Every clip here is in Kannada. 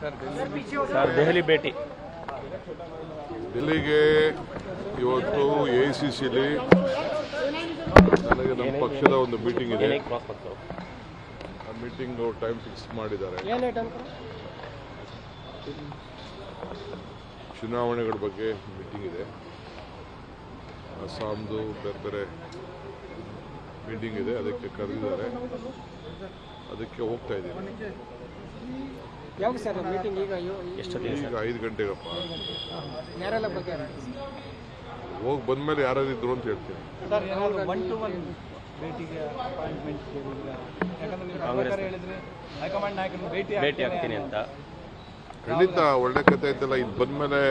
ಸರ್ ದೆಹಲಿ ಭೇಟಿ. ಡೆಲ್ಲಿಗೆ ಇವತ್ತು ಎಐಸಿಸಿಲಿ ನನಗೆ ನಮ್ಮ ಪಕ್ಷದ ಒಂದು ಮೀಟಿಂಗ್ ಇದೆ. ಆ ಮೀಟಿಂಗ್ ಟೈಮ್ ಫಿಕ್ಸ್ ಮಾಡಿದ್ದಾರೆ. ಚುನಾವಣೆಗಳ ಬಗ್ಗೆ ಮೀಟಿಂಗ್ ಇದೆ. ಅಸ್ಸಾಂದು ಬೇರೆ ಬೇರೆ ಮೀಟಿಂಗ್ ಇದೆ, ಅದಕ್ಕೆ ಕರೆದಿದ್ದಾರೆ. ಅದಕ್ಕೆ ಹೋಗ್ತಾ ಇದ್ದೀನಿ. ಯಾವಾಗ ಸರ್ ಮೀಟಿಂಗ್? ಈಗ 5 ಗಂಟೆಗಪ್ಪ. ಹೋಗಿ ಬಂದ್ಮೇಲೆ ಯಾರು ಇದ್ರು ಅಂತ ಹೇಳ್ತೀನಿ. ಭೇಟಿ ಆಗ್ತೀನಿ ಅಂತ ಖಂಡಿತ ಒಳ್ಳೆ ಕಥೆ ಐತಲ್ಲ. ಇದು ಬಂದ್ಮೇಲೆ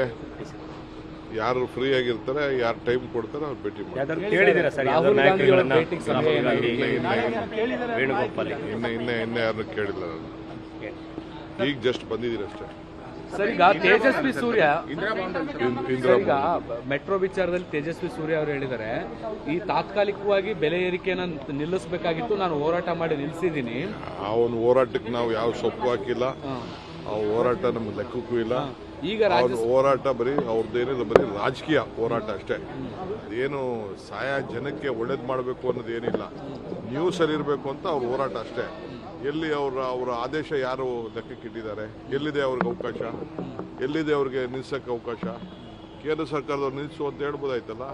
ಯಾರು ಫ್ರೀ ಆಗಿರ್ತಾರೆ, ಯಾರು ಟೈಮ್ ಕೊಡ್ತಾರೆ ಅವ್ರು ಭೇಟಿ ಮಾಡ್ತಾರೆ. ಕೇಳಿದ್ದೀರಾ ಸರ್ ನಾಯಕರುಗಳನ್ನ? ವೇಣುಗೋಪಾಲ್ ಇನ್ನೇ ಯಾರನ್ನು ಕೇಳಿಲ್ಲ ನಾನು. ಈಗ ಜಸ್ಟ್ ಬಂದಿದ್ದೀನಿ ಅಷ್ಟೇ. ಸರ್, ಈಗ ತೇಜಸ್ವಿ ಸೂರ್ಯ ಇಂದಿರಾ ಮೆಟ್ರೋ ವಿಚಾರದಲ್ಲಿ ತೇಜಸ್ವಿ ಸೂರ್ಯ ಅವರು ಹೇಳಿದ್ದಾರೆ, ಈ ತಾತ್ಕಾಲಿಕವಾಗಿ ಬೆಲೆ ಏರಿಕೆನ ನಿಲ್ಲಿಸಬೇಕಾಗಿತ್ತು, ನಾನು ಹೋರಾಟ ಮಾಡಿ ನಿಲ್ಲಿಸಿದ್ದೀನಿ. ಅವನ ಹೋರಾಟಕ್ಕೆ ನಾವು ಯಾವ ಸೊಪ್ಪು ಹಾಕಿಲ್ಲ. ಆ ಹೋರಾಟ ನಮ್ಗೆ ಲೆಕ್ಕಕ್ಕೂ ಇಲ್ಲ. ಈಗ ಹೋರಾಟ ಬರೀ ಅವ್ರದ್ದೇನಿಲ್ಲ, ಬರೀ ರಾಜಕೀಯ ಹೋರಾಟ ಅಷ್ಟೇ. ಏನು ಜನಕ್ಕೆ ಒಳ್ಳೇದು ಮಾಡಬೇಕು ಅನ್ನೋದು ಏನಿಲ್ಲ. ನ್ಯೂಸಲ್ಲಿ ಇರಬೇಕು ಅಂತ ಅವ್ರ ಹೋರಾಟ ಅಷ್ಟೇ. ಎಲ್ಲಿ ಅವರ ಆದೇಶ ಯಾರು ಲೆಕ್ಕಕ್ಕಿಟ್ಟಿದ್ದಾರೆ? ಎಲ್ಲಿದೆ ಅವ್ರಿಗೆ ಅವಕಾಶ? ಎಲ್ಲಿದೆ ಅವ್ರಿಗೆ ನಿಲ್ಸಕ್ಕೆ ಅವಕಾಶ? ಕೇಂದ್ರ ಸರ್ಕಾರದವ್ರು ನಿಲ್ಲಿಸು ಅಂತ ಹೇಳ್ಬೋದಾಯ್ತಲ್ಲ.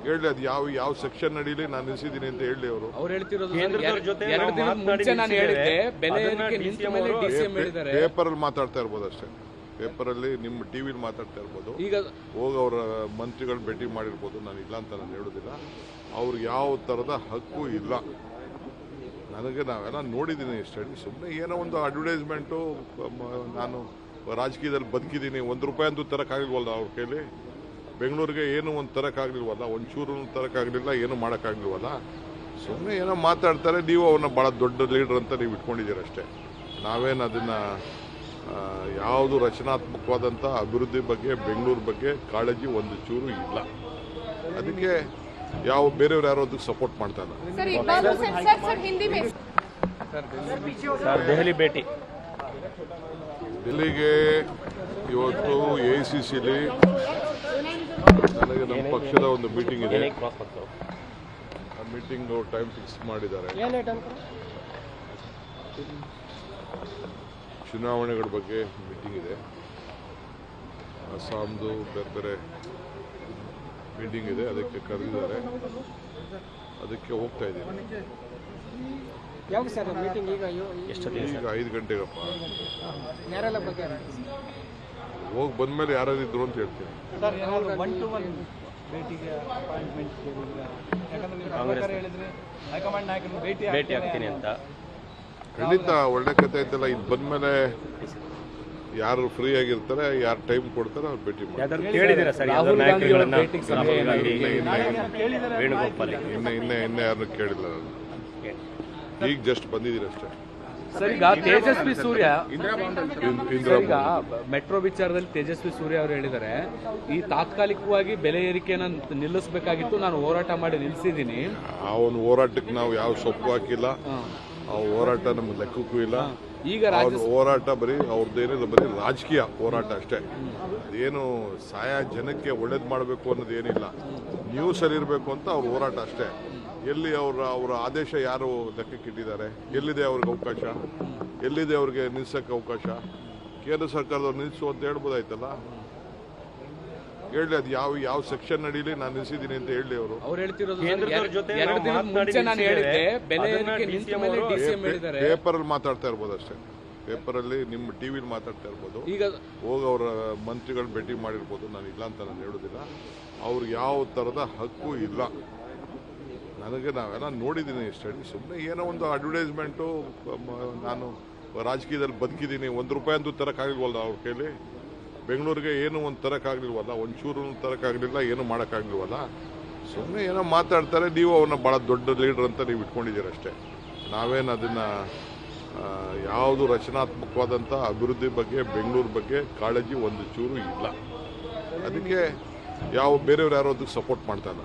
ಹೇಳಿ, ಅದು ಯಾವ ಸೆಕ್ಷನ್ ನಡೀಲಿ ನಾನು ನಿಲ್ಸಿದ್ದೀನಿ ಅಂತ ಹೇಳಿ. ಅವ್ರು ಹೇಳ್ತಿರೋದು ನಾನು ಹೇಳಿದ್ದೆ ಬೆಲೆ ಏರಿಕೆ ನಿಂತ ಮೇಲೆ ಡಿಸಿಎಂ ಹೇಳಿದ್ದಾರೆ. ಪೇಪರಲ್ಲಿ ಮಾತಾಡ್ತಾ ಇರ್ಬೋದು ಅಷ್ಟೇ. ಪೇಪರಲ್ಲಿ ನಿಮ್ಮ ಟಿವಿಲಿ ಮಾತಾಡ್ತಾ ಇರ್ಬೋದು. ಈಗ ಹೋಗಿ ಅವರ ಮಂತ್ರಿಗಳು ಭೇಟಿ ಮಾಡಿರ್ಬೋದು. ನಾನು ಇಲ್ಲ ಅಂತ ನಾನು ಹೇಳೋದಿಲ್ಲ. ಅವ್ರಿಗೆ ಯಾವ ಥರದ ಹಕ್ಕು ಇಲ್ಲ. ನನಗೆ ನಾವೆಲ್ಲ ನೋಡಿದ್ದೀನಿ ಸ್ಟಡಿ. ಸುಮ್ಮನೆ ಏನೋ ಒಂದು ಅಡ್ವರ್ಟೈಸ್ಮೆಂಟು. ನಾನು ರಾಜಕೀಯದಲ್ಲಿ ಬದುಕಿದ್ದೀನಿ, ₹1 ಅಂತೂ ತರೋಕ್ಕಾಗಲಿಲ್ವಲ್ಲ ಅವ್ರ ಕೈಲಿ. ಬೆಂಗಳೂರಿಗೆ ಏನು ಒಂದು ತರೋಕ್ಕಾಗಲಿಲ್ವಲ್ಲ, ಒಂಚೂರು ತರೋಕ್ಕಾಗಲಿಲ್ಲ, ಏನು ಮಾಡೋಕ್ಕಾಗಲಿಲ್ವಲ್ಲ. ಸುಮ್ಮನೆ ಏನೋ ಮಾತಾಡ್ತಾರೆ. ನೀವು ಅವನ್ನ ಭಾಳ ದೊಡ್ಡ ಲೀಡರ್ ಅಂತ ನೀವು ಇಟ್ಕೊಂಡಿದ್ದೀರ ಅಷ್ಟೇ. ನಾವೇನು ಅದನ್ನು ಯಾವುದು ರಚನಾತ್ಮಕವಾದಂಥ ಅಭಿವೃದ್ಧಿ ಬಗ್ಗೆ, ಬೆಂಗಳೂರು ಬಗ್ಗೆ ಕಾಳಜಿ ಒಂದು ಚೂರು ಇಲ್ಲ. ಅದಕ್ಕೆ ಯಾವ ಬೇರೆಯವ್ರು ಯಾರೋ ಅದಕ್ಕೆ ಸಪೋರ್ಟ್ ಮಾಡ್ತಾ ಇಲ್ಲ. ಸರ್ ದೆಹಲಿ ಭೇಟಿ. ಡೆಲ್ಲಿಗೆ ಇವತ್ತು ಎಐಸಿಸಿಲಿ ನನಗೆ ನಮ್ಮ ಪಕ್ಷದ ಒಂದು ಮೀಟಿಂಗ್ ಇದೆ. ಆ ಮೀಟಿಂಗ್ ಟೈಮ್ ಫಿಕ್ಸ್ ಮಾಡಿದ್ದಾರೆ. ಚುನಾವಣೆಗಳ ಬಗ್ಗೆ ಮೀಟಿಂಗ್ ಇದೆ. ಅಸ್ಸಾಂದು ಬೇರೆ ಬೇರೆ ಮೀಟಿಂಗ್ ಇದೆ, ಅದಕ್ಕೆ ಕರೆದಿದ್ದಾರೆ. ಅದಕ್ಕೆ ಹೋಗ್ತಾ ಇದ್ದೀನಿ. ಯಾವಾಗ ಸರ್ ಮೀಟಿಂಗ್? ಈಗ 5 ಗಂಟೆಗಪ್ಪ. ಹೋಗಿ ಬಂದ್ಮೇಲೆ ಯಾರು ಇದ್ರು ಅಂತ ಹೇಳ್ತೀನಿ. ಭೇಟಿ ಆಗ್ತೀನಿ ಅಂತ ಖಂಡಿತ ಒಳ್ಳೆ ಕಥೆ ಐತಲ್ಲ. ಇದು ಬಂದ್ಮೇಲೆ ಯಾರು ಫ್ರೀ ಆಗಿರ್ತಾರೆ, ಯಾರು ಟೈಮ್ ಕೊಡ್ತಾರೆ ಅವ್ರು ಭೇಟಿ ಮಾಡ್ತಾರೆ. ಕೇಳಿದ್ದೀರಾ ಸರ್ ನಾಯಕರುಗಳನ್ನ? ವೇಣುಗೋಪಾಲ್ ಇನ್ನೇ ಯಾರನ್ನು ಕೇಳಿಲ್ಲ ನಾನು. ಈಗ ಜಸ್ಟ್ ಬಂದಿದ್ದೀನಿ ಅಷ್ಟೇ. ಸರ್, ಈಗ ತೇಜಸ್ವಿ ಸೂರ್ಯ ಇಂದಿರಾ ಮೆಟ್ರೋ ವಿಚಾರದಲ್ಲಿ ತೇಜಸ್ವಿ ಸೂರ್ಯ ಅವರು ಹೇಳಿದ್ದಾರೆ, ಈ ತಾತ್ಕಾಲಿಕವಾಗಿ ಬೆಲೆ ಏರಿಕೆನ ನಿಲ್ಲಿಸಬೇಕಾಗಿತ್ತು, ನಾನು ಹೋರಾಟ ಮಾಡಿ ನಿಲ್ಲಿಸಿದ್ದೀನಿ. ಅವನ ಹೋರಾಟಕ್ಕೆ ನಾವು ಯಾವ ಸೊಪ್ಪು ಹಾಕಿಲ್ಲ. ಆ ಹೋರಾಟ ನಮ್ಗೆ ಲೆಕ್ಕಕ್ಕೂ ಇಲ್ಲ. ಈಗ ಹೋರಾಟ ಬರೀ ಅವ್ರದ್ದೇನಿಲ್ಲ, ಬರೀ ರಾಜಕೀಯ ಹೋರಾಟ ಅಷ್ಟೇ. ಏನು ಜನಕ್ಕೆ ಒಳ್ಳೇದು ಮಾಡಬೇಕು ಅನ್ನೋದು ಏನಿಲ್ಲ. ನ್ಯೂಸಲ್ಲಿ ಇರಬೇಕು ಅಂತ ಅವ್ರ ಹೋರಾಟ ಅಷ್ಟೇ. ಎಲ್ಲಿ ಅವರ ಆದೇಶ ಯಾರು ಲೆಕ್ಕಕ್ಕಿಟ್ಟಿದ್ದಾರೆ? ಎಲ್ಲಿದೆ ಅವ್ರಿಗೆ ಅವಕಾಶ? ಎಲ್ಲಿದೆ ಅವ್ರಿಗೆ ನಿಲ್ಸಕ್ಕೆ ಅವಕಾಶ? ಕೇಂದ್ರ ಸರ್ಕಾರದವ್ರು ನಿಲ್ಲಿಸು ಅಂತ ಹೇಳ್ಬೋದಾಯ್ತಲ್ಲ. ಹೇಳಿ, ಅದು ಯಾವ ಸೆಕ್ಷನ್ ನಡೀಲಿ ನಾನು ನಿಲ್ಸಿದ್ದೀನಿ ಅಂತ ಹೇಳಿ. ಅವ್ರು ಹೇಳ್ತಿರೋದು ನಾನು ಹೇಳಿದ್ದೆ ಬೆಲೆ ಏರಿಕೆ ನಿಂತ ಮೇಲೆ ಡಿಸಿಎಂ ಹೇಳಿದ್ದಾರೆ. ಪೇಪರಲ್ಲಿ ಮಾತಾಡ್ತಾ ಇರ್ಬೋದು ಅಷ್ಟೇ. ಪೇಪರಲ್ಲಿ ನಿಮ್ಮ ಟಿವಿಲಿ ಮಾತಾಡ್ತಾ ಇರ್ಬೋದು. ಈಗ ಹೋಗಿ ಅವರ ಮಂತ್ರಿಗಳು ಭೇಟಿ ಮಾಡಿರ್ಬೋದು. ನಾನು ಇಲ್ಲ ಅಂತ ನಾನು ಹೇಳೋದಿಲ್ಲ. ಅವ್ರಿಗೆ ಯಾವ ಥರದ ಹಕ್ಕು ಇಲ್ಲ. ನನಗೆ ನಾವೆಲ್ಲ ನೋಡಿದ್ದೀನಿ ಸ್ಟಡಿ. ಸುಮ್ಮನೆ ಏನೋ ಒಂದು ಅಡ್ವರ್ಟೈಸ್ಮೆಂಟು. ನಾನು ರಾಜಕೀಯದಲ್ಲಿ ಬದುಕಿದ್ದೀನಿ, ₹1 ಅಂತೂ ತರೋಕ್ಕಾಗಲಿಲ್ವಲ್ಲ ಅವ್ರ ಕೈಲಿ. ಬೆಂಗಳೂರಿಗೆ ಏನು ಒಂದು ತರೋಕ್ಕಾಗಲಿಲ್ವಲ್ಲ, ಒಂಚೂರು ತರೋಕ್ಕಾಗಲಿಲ್ಲ, ಏನು ಮಾಡೋಕ್ಕಾಗಲಿಲ್ವಲ್ಲ. ಸುಮ್ಮನೆ ಏನೋ ಮಾತಾಡ್ತಾರೆ. ನೀವು ಅವನ್ನ ಭಾಳ ದೊಡ್ಡ ಲೀಡರ್ ಅಂತ ನೀವು ಇಟ್ಕೊಂಡಿದ್ದೀರ ಅಷ್ಟೇ. ನಾವೇನು ಅದನ್ನು ಯಾವುದು ರಚನಾತ್ಮಕವಾದಂಥ ಅಭಿವೃದ್ಧಿ ಬಗ್ಗೆ, ಬೆಂಗಳೂರು ಬಗ್ಗೆ ಕಾಳಜಿ ಒಂದು ಚೂರು ಇಲ್ಲ. ಅದಕ್ಕೆ ಯಾವ ಬೇರೆಯವ್ರು ಯಾರೋ ಅದಕ್ಕೆ ಸಪೋರ್ಟ್ ಮಾಡ್ತಾ ಇಲ್ಲ.